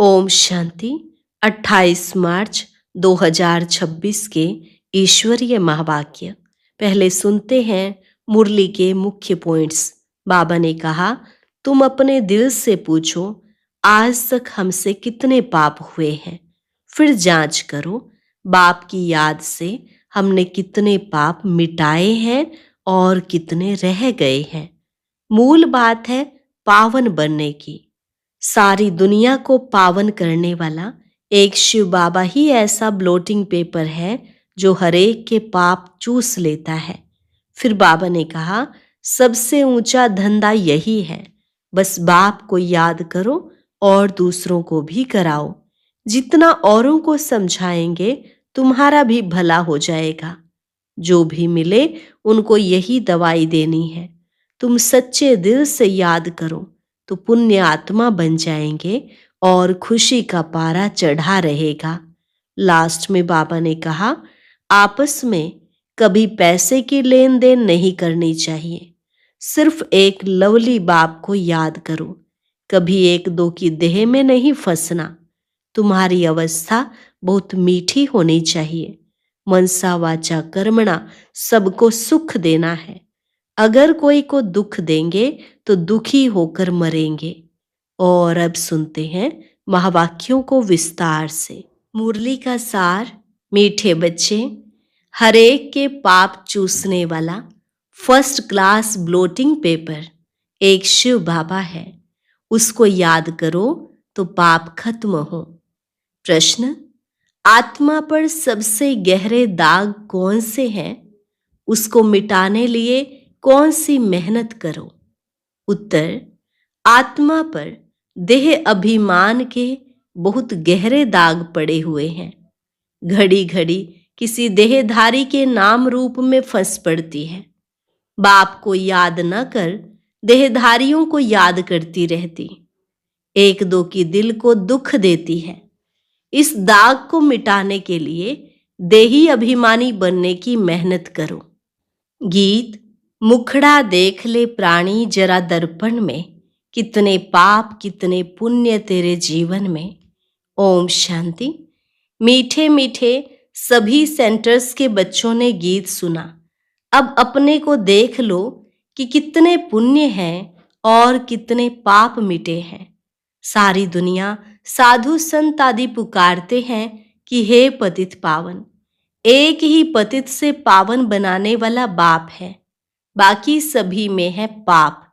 ओम शांति। 28 मार्च 2026 के ईश्वरीय महावाक्य। पहले सुनते हैं मुरली के मुख्य पॉइंट्स। बाबा ने कहा, तुम अपने दिल से पूछो, आज तक हमसे कितने पाप हुए हैं। फिर जांच करो, बाप की याद से हमने कितने पाप मिटाए हैं और कितने रह गए हैं। मूल बात है पावन बनने की। सारी दुनिया को पावन करने वाला एक शिव बाबा ही ऐसा ब्लोटिंग पेपर है जो हरेक के पाप चूस लेता है। फिर बाबा ने कहा, सबसे ऊंचा धंधा यही है, बस बाप को याद करो और दूसरों को भी कराओ। जितना औरों को समझाएंगे तुम्हारा भी भला हो जाएगा। जो भी मिले उनको यही दवाई देनी है। तुम सच्चे दिल से याद करो तो पुण्य आत्मा बन जाएंगे और खुशी का पारा चढ़ा रहेगा। लास्ट में बाबा ने कहा, आपस में कभी पैसे की लेन देन नहीं करनी चाहिए। सिर्फ एक लवली बाप को याद करो। कभी एक दो की देह में नहीं फंसना। तुम्हारी अवस्था बहुत मीठी होनी चाहिए। मनसा वाचा कर्मणा सबको सुख देना है। अगर कोई को दुख देंगे तो दुखी होकर मरेंगे। और अब सुनते हैं महावाक्यों को विस्तार से। मुरली का सार। मीठे बच्चे, हरेक के पाप चूसने वाला फर्स्ट क्लास ब्लोटिंग पेपर एक शिव बाबा है। उसको याद करो तो पाप खत्म हो। प्रश्न, आत्मा पर सबसे गहरे दाग कौन से हैं? उसको मिटाने लिए कौन सी मेहनत करो? उत्तर, आत्मा पर देह अभिमान के बहुत गहरे दाग पड़े हुए हैं। घड़ी घड़ी किसी देहधारी के नाम रूप में फंस पड़ती है। बाप को याद न कर देहधारियों को याद करती रहती। एक दो की दिल को दुख देती है। इस दाग को मिटाने के लिए देही अभिमानी बनने की मेहनत करो। गीत, मुखड़ा देख ले प्राणी जरा दर्पण में, कितने पाप कितने पुण्य तेरे जीवन में। ओम शांति। मीठे मीठे सभी सेंटर्स के बच्चों ने गीत सुना। अब अपने को देख लो कि कितने पुण्य हैं और कितने पाप मिटे हैं। सारी दुनिया साधु संत आदि पुकारते हैं कि हे पतित पावन। एक ही पतित से पावन बनाने वाला बाप है, बाकी सभी में है पाप।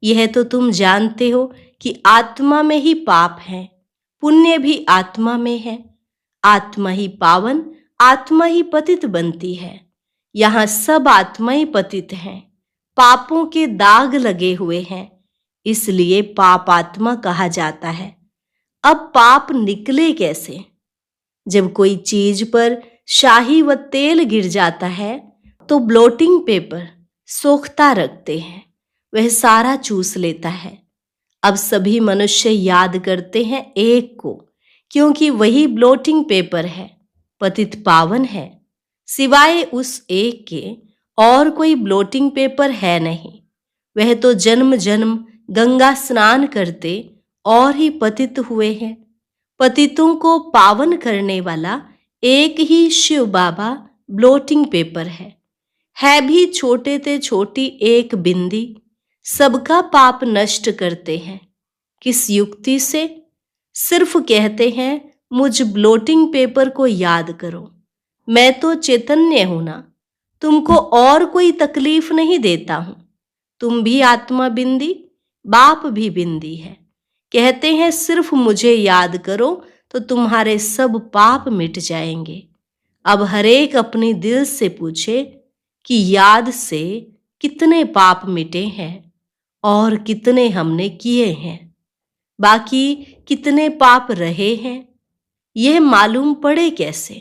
यह तो तुम जानते हो कि आत्मा में ही पाप है, पुण्य भी आत्मा में है। आत्मा ही पावन, आत्मा ही पतित बनती है। यहाँ सब आत्मा ही पतित हैं। पापों के दाग लगे हुए हैं, इसलिए पाप आत्मा कहा जाता है। अब पाप निकले कैसे? जब कोई चीज पर शाही व तेल गिर जाता है तो ब्लोटिंग पेपर सोखता रखते हैं, वह सारा चूस लेता है। अब सभी मनुष्य याद करते हैं एक को, क्योंकि वही ब्लोटिंग पेपर है, पतित पावन है। सिवाय उस एक के और कोई ब्लोटिंग पेपर है नहीं। वह तो जन्म जन्म गंगा स्नान करते और ही पतित हुए हैं। पतितों को पावन करने वाला एक ही शिव बाबा ब्लोटिंग पेपर है भी छोटे ते छोटी एक बिंदी, सबका पाप नष्ट करते हैं। किस युक्ति से? सिर्फ कहते हैं मुझ ब्लोटिंग पेपर को याद करो, मैं तो चैतन्य हूं ना, तुमको और कोई तकलीफ नहीं देता हूं। तुम भी आत्मा बिंदी, बाप भी बिंदी है। कहते हैं सिर्फ मुझे याद करो तो तुम्हारे सब पाप मिट जाएंगे। अब हरेक अपने दिल से पूछे कि याद से कितने पाप मिटे हैं और कितने हमने किए हैं, बाकी कितने पाप रहे हैं। यह मालूम पड़े कैसे?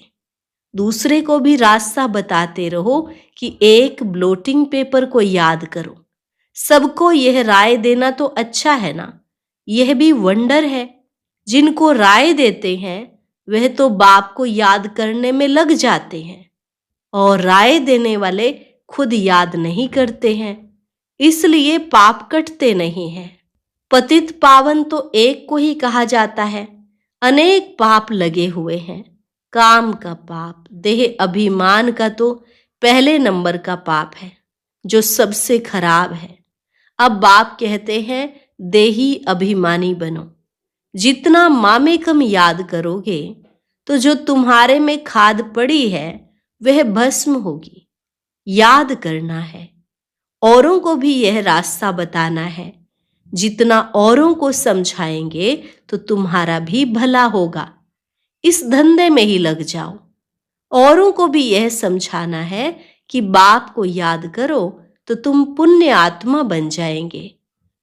दूसरे को भी रास्ता बताते रहो कि एक ब्लोटिंग पेपर को याद करो। सबको यह राय देना तो अच्छा है ना, यह भी वंडर है। जिनको राय देते हैं वह तो बाप को याद करने में लग जाते हैं और राय देने वाले खुद याद नहीं करते हैं, इसलिए पाप कटते नहीं हैं। पतित पावन तो एक को ही कहा जाता है, अनेक पाप लगे हुए हैं। काम का पाप, देह अभिमान का तो पहले नंबर का पाप है, जो सबसे खराब है। अब बाप कहते हैं देही अभिमानी बनो। जितना मामेकम याद करोगे तो जो तुम्हारे में खाद पड़ी है वह भस्म होगी। याद करना है, औरों को भी यह रास्ता बताना है। जितना औरों को समझाएंगे तो तुम्हारा भी भला होगा। इस धंधे में ही लग जाओ। औरों को भी यह समझाना है कि बाप को याद करो तो तुम पुण्य आत्मा बन जाएंगे।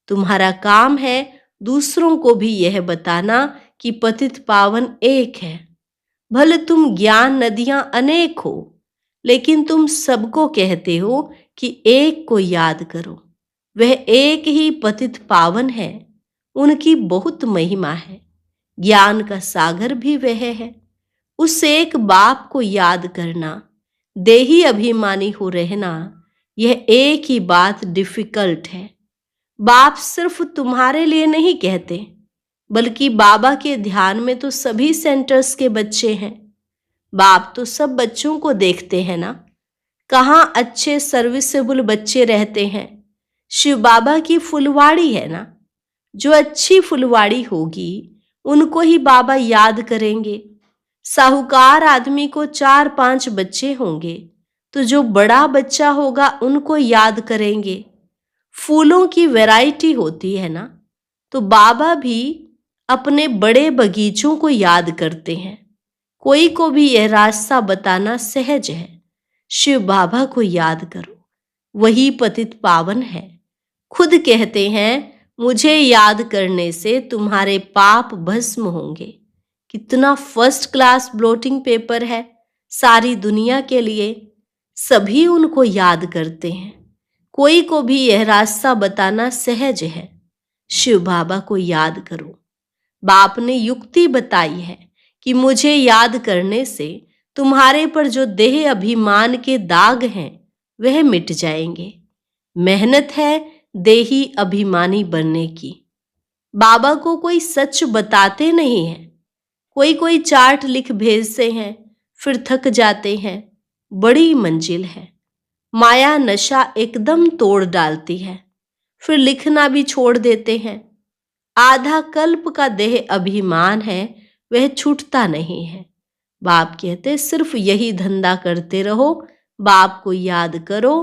तुम्हारा काम है दूसरों को भी यह बताना कि पतित पावन एक है। भले तुम ज्ञान नदियां अनेक हो, लेकिन तुम सबको कहते हो कि एक को याद करो। वह एक ही पतित पावन है। उनकी बहुत महिमा है। ज्ञान का सागर भी वह है। उस एक बाप को याद करना, देही अभिमानी हो रहना, यह एक ही बात डिफिकल्ट है। बाप सिर्फ तुम्हारे लिए नहीं कहते, बल्कि बाबा के ध्यान में तो सभी सेंटर्स के बच्चे हैं। बाप तो सब बच्चों को देखते हैं ना। कहाँ अच्छे सर्विसेबल बच्चे रहते हैं? शिव बाबा की फुलवाड़ी है ना। जो अच्छी फुलवाड़ी होगी उनको ही बाबा याद करेंगे। साहूकार आदमी को 4-5 बच्चे होंगे तो जो बड़ा बच्चा होगा उनको याद करेंगे। फूलों की वैरायटी होती है ना, तो बाबा भी अपने बड़े बगीचों को याद करते हैं। कोई को भी यह रास्ता बताना सहज है। शिव बाबा को याद करो, वही पतित पावन है। खुद कहते हैं मुझे याद करने से तुम्हारे पाप भस्म होंगे। कितना फर्स्ट क्लास ब्लोटिंग पेपर है सारी दुनिया के लिए। सभी उनको याद करते हैं। कोई को भी यह रास्ता बताना सहज है। शिव बाबा को याद करो। बाप ने युक्ति बताई है कि मुझे याद करने से तुम्हारे पर जो देह अभिमान के दाग हैं वह मिट जाएंगे। मेहनत है देही अभिमानी बनने की। बाबा को कोई सच बताते नहीं है। कोई कोई चार्ट लिख भेजते हैं, फिर थक जाते हैं। बड़ी मंजिल है। माया नशा एकदम तोड़ डालती है, फिर लिखना भी छोड़ देते हैं। आधा कल्प का देह अभिमान है, वह छूटता नहीं है। बाप कहते सिर्फ यही धंधा करते रहो। बाप को याद करो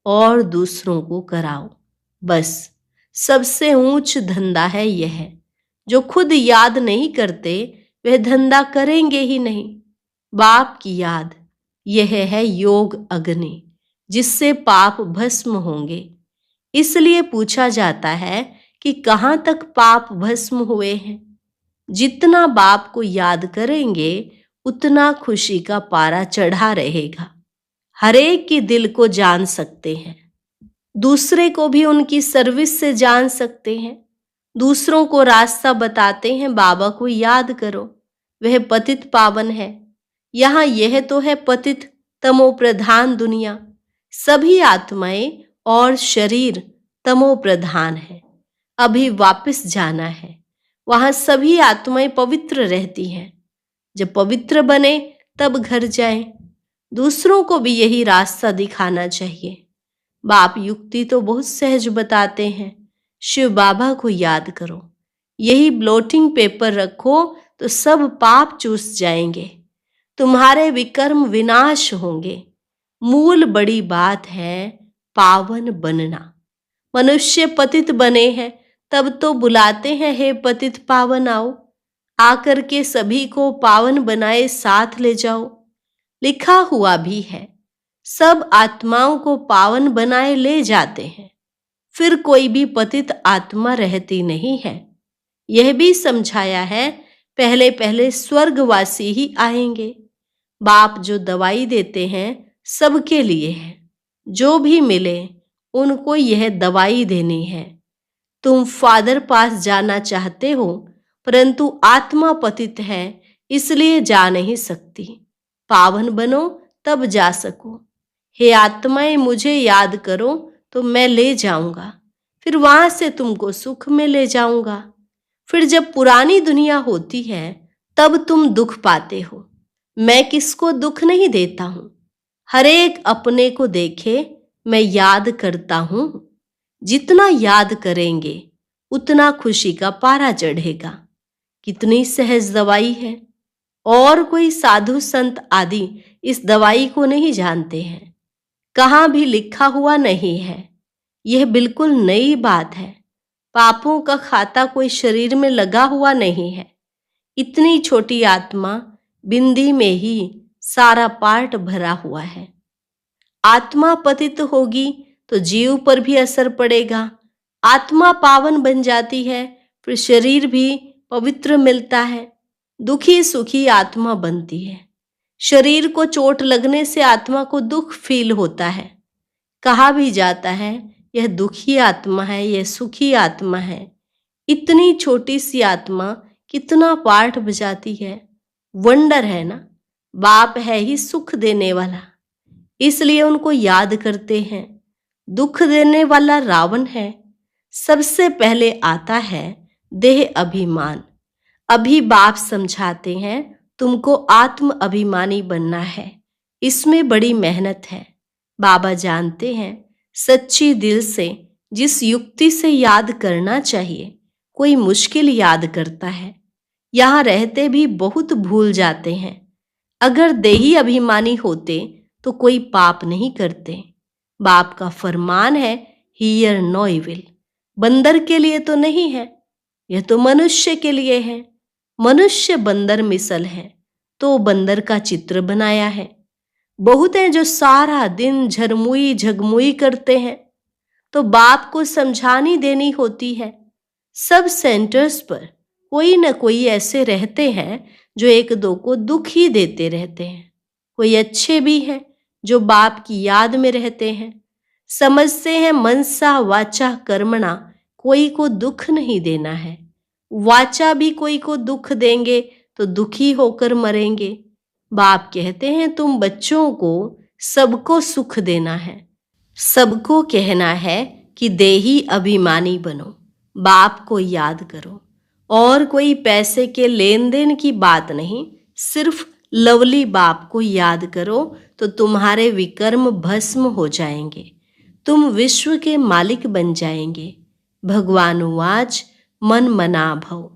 और दूसरों को कराओ। बस सबसे ऊंच धंधा है यह। जो खुद याद नहीं करते वह धंधा करेंगे ही नहीं। बाप की याद, यह है योग अग्नि, जिससे पाप भस्म होंगे। इसलिए पूछा जाता है कि कहाँ तक पाप भस्म हुए हैं। जितना बाप को याद करेंगे उतना खुशी का पारा चढ़ा रहेगा। हरेक के दिल को जान सकते हैं। दूसरे को भी उनकी सर्विस से जान सकते हैं। दूसरों को रास्ता बताते हैं। बाबा को याद करो, वह पतित पावन है। यहाँ यह तो है पतित तमो प्रधान दुनिया। सभी आत्माएं और शरीर तमो प्रधान है। अभी वापस जाना है। वहां सभी आत्माएं पवित्र रहती हैं। जब पवित्र बने तब घर जाएं। दूसरों को भी यही रास्ता दिखाना चाहिए। बाप युक्ति तो बहुत सहज बताते हैं। शिव बाबा को याद करो। यही ब्लोटिंग पेपर रखो तो सब पाप चूस जाएंगे। तुम्हारे विकर्म विनाश होंगे। मूल बड़ी बात है पावन बनना। मनुष्य पतित बने हैं तब तो बुलाते हैं हे पतित पावन आओ। आकर के सभी को पावन बनाए साथ ले जाओ। लिखा हुआ भी है, सब आत्माओं को पावन बनाए ले जाते हैं। फिर कोई भी पतित आत्मा रहती नहीं है। यह भी समझाया है पहले पहले स्वर्गवासी ही आएंगे। बाप जो दवाई देते हैं सबके लिए है। जो भी मिले उनको यह दवाई देनी है। तुम फादर पास जाना चाहते हो, परंतु आत्मा पतित है इसलिए जा नहीं सकती। पावन बनो तब जा सको। हे आत्माएं मुझे याद करो तो मैं ले जाऊंगा। फिर वहां से तुमको सुख में ले जाऊंगा। फिर जब पुरानी दुनिया होती है तब तुम दुख पाते हो। मैं किसको दुख नहीं देता हूं। हर एक अपने को देखे, मैं याद करता हूं। जितना याद करेंगे उतना खुशी का पारा चढ़ेगा। कितनी सहज दवाई है। और कोई साधु संत आदि इस दवाई को नहीं जानते हैं। कहाँ भी लिखा हुआ नहीं है। यह बिल्कुल नई बात है। पापों का खाता कोई शरीर में लगा हुआ नहीं है। इतनी छोटी आत्मा बिंदी में ही सारा पार्ट भरा हुआ है। आत्मा पतित होगी तो जीव पर भी असर पड़ेगा। आत्मा पावन बन जाती है, फिर शरीर भी पवित्र मिलता है। दुखी सुखी आत्मा बनती है। शरीर को चोट लगने से आत्मा को दुख फील होता है। कहा भी जाता है यह दुखी आत्मा है, यह सुखी आत्मा है। इतनी छोटी सी आत्मा कितना पार्ट बजाती है। वंडर है ना। बाप है ही सुख देने वाला, इसलिए उनको याद करते हैं। दुख देने वाला रावण है। सबसे पहले आता है देह अभिमान। अभी बाप समझाते हैं तुमको आत्म अभिमानी बनना है। इसमें बड़ी मेहनत है। बाबा जानते हैं सच्ची दिल से जिस युक्ति से याद करना चाहिए, कोई मुश्किल याद करता है। यहाँ रहते भी बहुत भूल जाते हैं। अगर देही अभिमानी होते तो कोई पाप नहीं करते। बाप का फरमान है हियर नो इविल। बंदर के लिए तो नहीं है, यह तो मनुष्य के लिए है। मनुष्य बंदर मिसल है तो बंदर का चित्र बनाया है। बहुत हैं जो सारा दिन झरमुई झगमुई करते हैं, तो बाप को समझानी देनी होती है। सब सेंटर्स पर कोई न कोई ऐसे रहते हैं जो एक दो को दुख ही देते रहते हैं। कोई अच्छे भी हैं जो बाप की याद में रहते हैं। समझते हैं मनसा वाचा कर्मणा, कोई को दुख नहीं देना है। वाचा भी कोई को दुख देंगे तो दुखी होकर मरेंगे। बाप कहते हैं तुम बच्चों को सबको सुख देना है। सबको कहना है कि देही अभिमानी बनो, बाप को याद करो। और कोई पैसे के लेन देन की बात नहीं, सिर्फ लवली बाप को याद करो तो तुम्हारे विकर्म भस्म हो जाएंगे। तुम विश्व के मालिक बन जाएंगे। भगवान उवाच मन मना भव।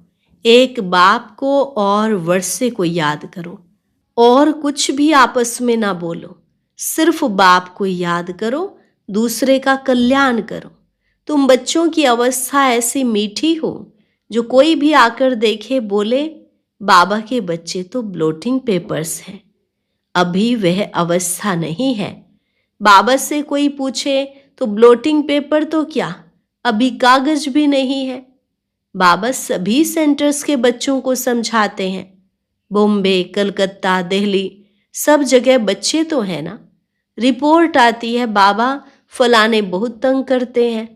एक बाप को और वर्षे को याद करो और कुछ भी आपस में ना बोलो। सिर्फ बाप को याद करो, दूसरे का कल्याण करो। तुम बच्चों की अवस्था ऐसी मीठी हो जो कोई भी आकर देखे बोले बाबा के बच्चे तो ब्लोटिंग पेपर्स हैं। अभी वह अवस्था नहीं है। बाबा से कोई पूछे तो ब्लोटिंग पेपर तो क्या, अभी कागज भी नहीं है। बाबा सभी सेंटर्स के बच्चों को समझाते हैं। बॉम्बे, कलकत्ता, दिल्ली, सब जगह बच्चे तो हैं ना। रिपोर्ट आती है बाबा फलाने बहुत तंग करते हैं।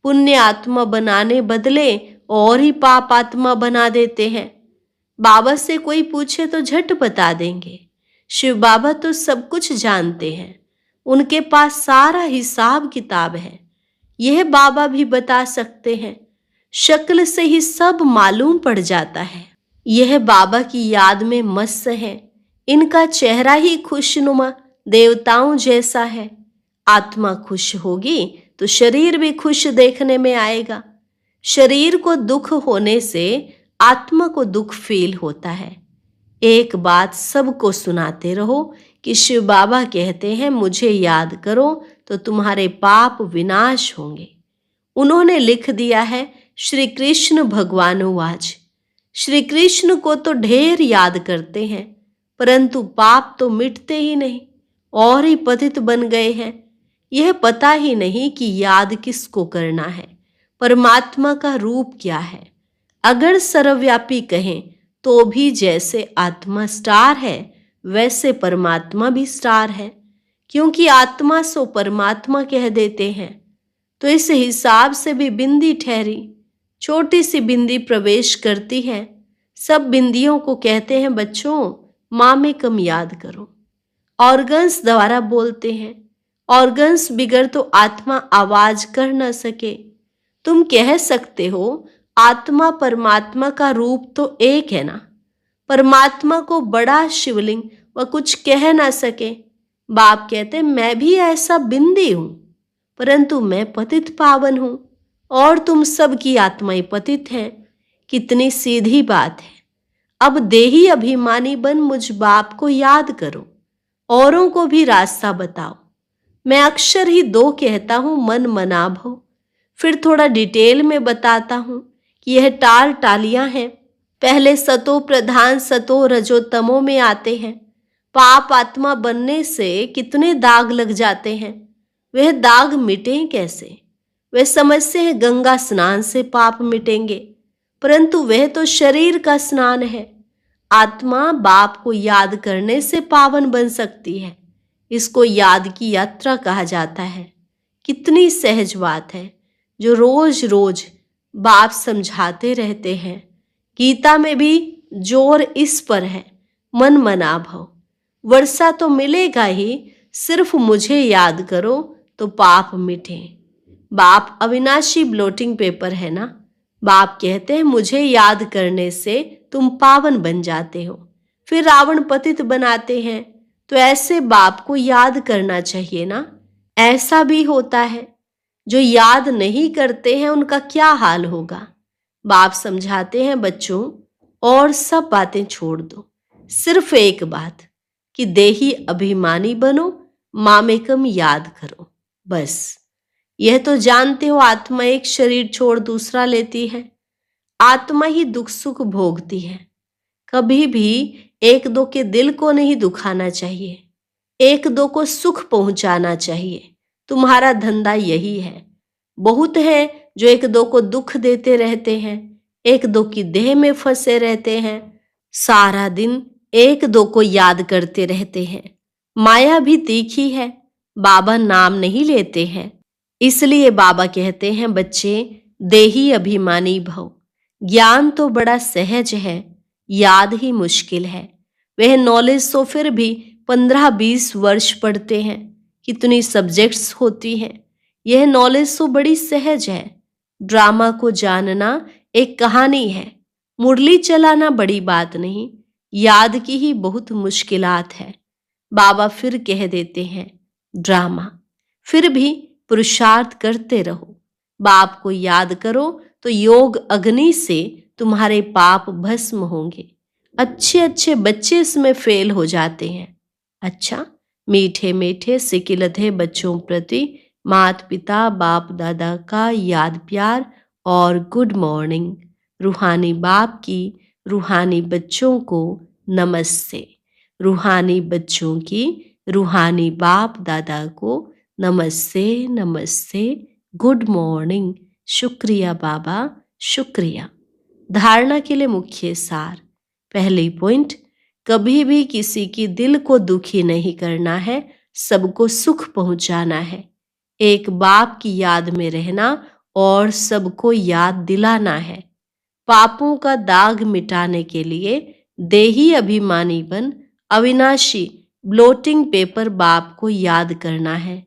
पुण्य आत्मा बनाने बदले और ही पाप आत्मा बना देते हैं। बाबा से कोई पूछे तो झट बता देंगे। शिव बाबा तो सब कुछ जानते हैं, उनके पास सारा हिसाब किताब है। यह बाबा भी बता सकते हैं। शक्ल से ही सब मालूम पड़ जाता है। यह बाबा की याद में मस्त है। इनका चेहरा ही खुशनुमा देवताओं जैसा है। आत्मा खुश होगी तो शरीर भी खुश देखने में आएगा। शरीर को दुख होने से आत्मा को दुख फील होता है। एक बात सबको सुनाते रहो कि शिव बाबा कहते हैं मुझे याद करो तो तुम्हारे पाप विनाश होंगे। उन्होंने लिख दिया है श्री कृष्ण भगवान उवाच। श्री कृष्ण को तो ढेर याद करते हैं, परंतु पाप तो मिटते ही नहीं और ही पतित बन गए हैं। यह पता ही नहीं कि याद किसको करना है, परमात्मा का रूप क्या है। अगर सर्वव्यापी कहें तो भी जैसे आत्मा स्टार है वैसे परमात्मा भी स्टार है, क्योंकि आत्मा सो परमात्मा कह देते हैं। तो इस हिसाब से भी बिंदी ठहरी। छोटी सी बिंदी प्रवेश करती है। सब बिंदियों को कहते हैं बच्चों माँ में कम याद करो। ऑर्गन्स द्वारा बोलते हैं। ऑर्गन्स बिगड़ तो आत्मा आवाज कर न सके। तुम कह सकते हो आत्मा परमात्मा का रूप तो एक है ना, परमात्मा को बड़ा शिवलिंग वह कुछ कह ना सके। बाप कहते मैं भी ऐसा बिंदी हूं, परंतु मैं पतित पावन हूं और तुम सब की आत्माएं पतित हैं। कितनी सीधी बात है। अब देही अभिमानी बन मुझ बाप को याद करो, औरों को भी रास्ता बताओ। मैं अक्सर ही दो कहता हूं, मन मना भो, फिर थोड़ा डिटेल में बताता हूं कि यह टाल टालियां हैं। पहले सतो प्रधान सतो रजोतमों में आते हैं। पाप आत्मा बनने से कितने दाग लग जाते हैं, वह दाग मिटें कैसे? वे समझते हैं गंगा स्नान से पाप मिटेंगे, परंतु वह तो शरीर का स्नान है। आत्मा बाप को याद करने से पावन बन सकती है। इसको याद की यात्रा कहा जाता है। कितनी सहज बात है जो रोज रोज बाप समझाते रहते हैं। गीता में भी जोर इस पर है, मन मना भव। वर्षा तो मिलेगा ही, सिर्फ मुझे याद करो तो पाप मिटे। बाप अविनाशी ब्लोटिंग पेपर है ना। बाप कहते हैं मुझे याद करने से तुम पावन बन जाते हो। फिर रावण पतित बनाते हैं, तो ऐसे बाप को याद करना चाहिए ना। ऐसा भी होता है, जो याद नहीं करते हैं उनका क्या हाल होगा। बाप समझाते हैं बच्चों, और सब बातें छोड़ दो, सिर्फ एक बात कि देही अभिमानी बनो, मामेकम याद करो। बस यह तो जानते हो, आत्मा एक शरीर छोड़ दूसरा लेती है। आत्मा ही दुख सुख भोगती है। कभी भी एक दो के दिल को नहीं दुखाना चाहिए, एक दो को सुख पहुंचाना चाहिए। तुम्हारा धंधा यही है। बहुत है जो एक दो को दुख देते रहते हैं, एक दो की देह में फंसे रहते हैं, सारा दिन एक दो को याद करते रहते हैं। माया भी तीखी है, बाबा नाम नहीं लेते हैं। इसलिए बाबा कहते हैं बच्चे, देही अभिमानी भव। ज्ञान तो बड़ा सहज है, याद ही मुश्किल है। वह नॉलेज तो फिर भी 15-20 वर्ष पढ़ते हैं। कितनी सब्जेक्ट्स होती हैं। यह नॉलेज तो बड़ी सहज है। ड्रामा को जानना एक कहानी है। मुरली चलाना बड़ी बात नहीं, याद की ही बहुत मुश्किलात है। बाबा फिर कह देते हैं ड्रामा, फिर भी पुरुषार्थ करते रहो। बाप को याद करो तो योग अग्नि से तुम्हारे पाप भस्म होंगे। अच्छे अच्छे बच्चे इसमें फेल हो जाते हैं। अच्छा, मीठे मीठे सिकिलधे बच्चों प्रति माता पिता बाप दादा का याद प्यार और गुड मॉर्निंग। रूहानी बाप की रूहानी बच्चों को नमस्ते। रूहानी बच्चों की रूहानी बाप दादा को नमस्ते नमस्ते, गुड मॉर्निंग। शुक्रिया बाबा, शुक्रिया। धारणा के लिए मुख्य सार। पहली पॉइंट, कभी भी किसी की दिल को दुखी नहीं करना है, सबको सुख पहुंचाना है। एक बाप की याद में रहना और सबको याद दिलाना है। पापों का दाग मिटाने के लिए देही अभिमानी बन अविनाशी ब्लोटिंग पेपर बाप को याद करना है।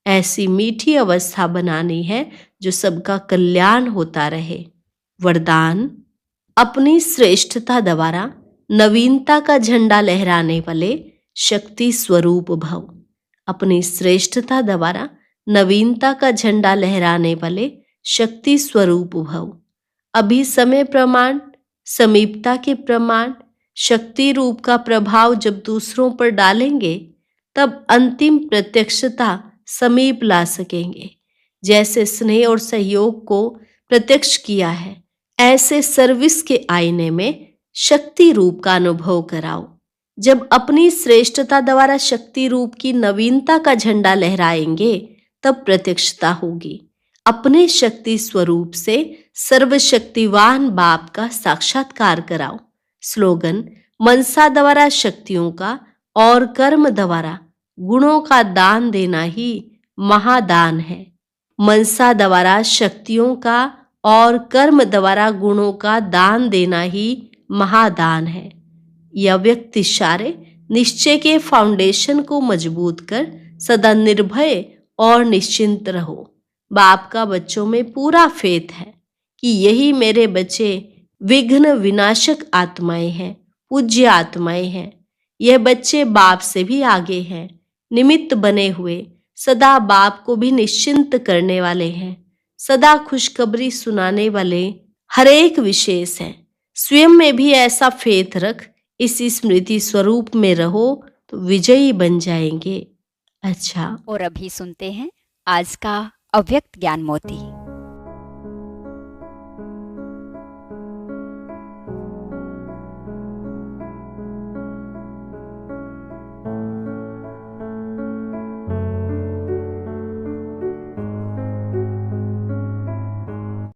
ऐसी मीठी अवस्था बनानी है जो सबका कल्याण होता रहे। वरदान, अपनी श्रेष्ठता द्वारा नवीनता का झंडा लहराने वाले शक्ति स्वरूप भव। अपनी श्रेष्ठता द्वारा नवीनता का झंडा लहराने वाले शक्ति स्वरूप भव। अभी समय प्रमाण, समीपता के प्रमाण, शक्ति रूप का प्रभाव जब दूसरों पर डालेंगे, तब अंतिम प्रत्यक्षता समीप ला सकेंगे। जैसे स्नेह और सहयोग को प्रत्यक्ष किया है, ऐसे सर्विस के आईने में शक्ति रूप का अनुभव कराओ। जब अपनी श्रेष्ठता द्वारा शक्ति रूप की नवीनता का झंडा लहराएंगे, तब प्रत्यक्षता होगी। अपने शक्ति स्वरूप से सर्वशक्तिवान बाप का साक्षात्कार कराओ। स्लोगन, मनसा द्वारा शक्तियों का और कर्म द्वारा गुणों का दान देना ही महादान है। मनसा द्वारा शक्तियों का और कर्म द्वारा गुणों का दान देना ही महादान है। यह व्यक्ति सारे निश्चय के फाउंडेशन को मजबूत कर सदा निर्भय और निश्चिंत रहो। बाप का बच्चों में पूरा फेथ है कि यही मेरे बच्चे विघ्न विनाशक आत्माएं हैं, पूज्य आत्माएं हैं। यह बच्चे बाप से भी आगे हैं, निमित्त बने हुए, सदा बाप को भी निश्चिंत करने वाले हैं, सदा खुशखबरी सुनाने वाले, हर एक विशेष है। स्वयं में भी ऐसा फेथ रख, इस स्मृति स्वरूप में रहो तो विजयी बन जाएंगे। अच्छा, और अभी सुनते हैं आज का अव्यक्त ज्ञान मोती।